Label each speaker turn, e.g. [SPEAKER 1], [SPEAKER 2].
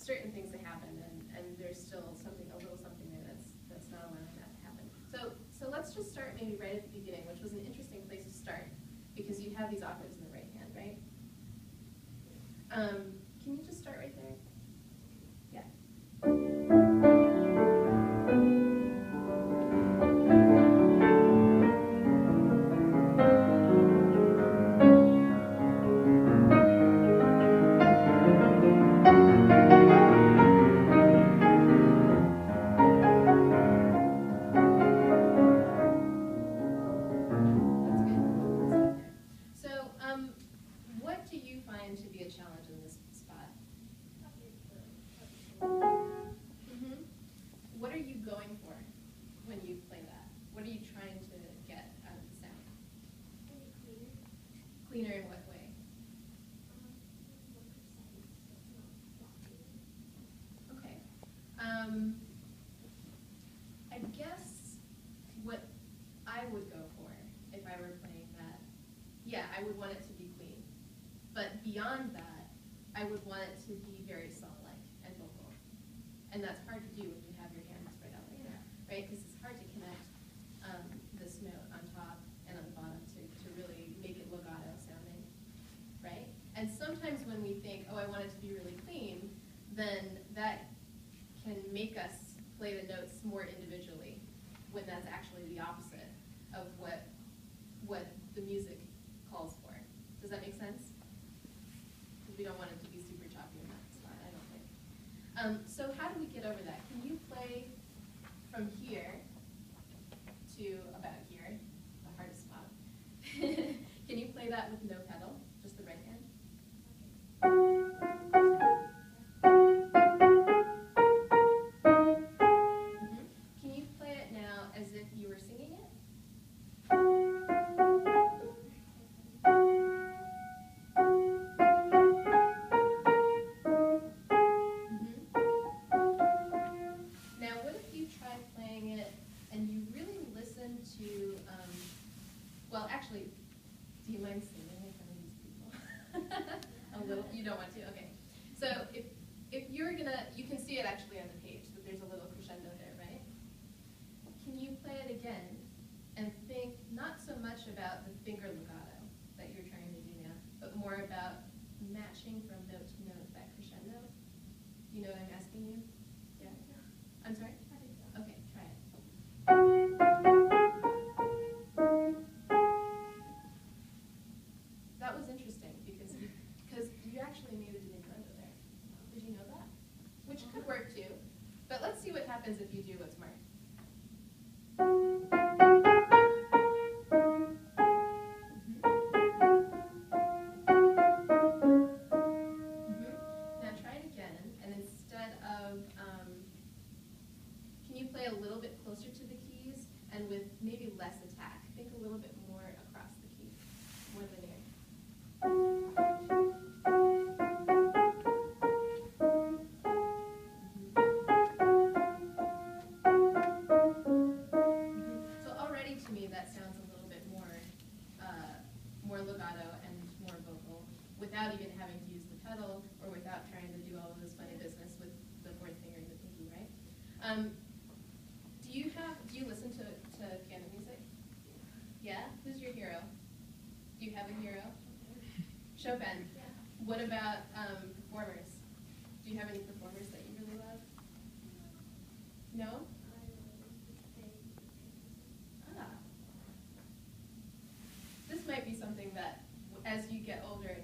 [SPEAKER 1] certain things that happen, and there's still a little something there that's not allowing that to happen. So let's just start maybe right at the beginning, which was an interesting place to start, because you have these octaves in the right hand, right? Can you just start right there? Yeah. What do you find to be a challenge in this spot? What are you going for when you play that? What are you trying to get out of the sound? Cleaner in what way? Okay. I guess what I would go for if I were playing that, yeah, I would want it to be clean. But beyond that, I would want it to be very song-like and vocal. And that's hard to do when you have your hand spread out like that, right? Because it's hard to connect this note on top and on the bottom to really make it legato sounding, right? And sometimes when we think, oh, I want it to be really clean, then that can make us play the notes more individually, when that's actually the opposite of what the music calls for. Does that make sense? Because we don't want it to be super choppy in that spot, I don't think. So how do we get over that? Can you play from here to about here, the hardest spot? Can you play that with no pedal, just the right hand? Can you play it now as if you were singing it? Now, what if you try playing it and you really listen to, well, actually, do you mind singing in front of these people? A little? You don't want to? Okay. So if you're gonna, you can see it actually on the page, that there's a little crescendo there, right? Can you play it again and think not so much about the finger legato that you're trying to do now, but more about matching from note to note that crescendo? You know what I'm asking you? Yeah? I'm sorry? Okay, try it. That was interesting because you actually made a diminuendo there. Did you know that? Which could work too. But let's see what happens if you do what's marked. Now try it again, and instead of, can you play a little bit closer to the keys and with maybe less attack? Think a little bit more across the keys, more linear. So already to me that sounds a little bit more legato and more vocal, without even having to use the pedal or without trying to do all of this funny business with the fourth finger and the pinky, right? Do you listen to piano music? Yeah? Who's your hero? Do you have a hero? Chopin. Yeah. What about performers? Do you have any performers that you really love? No? Ah. This might be something that, as you get older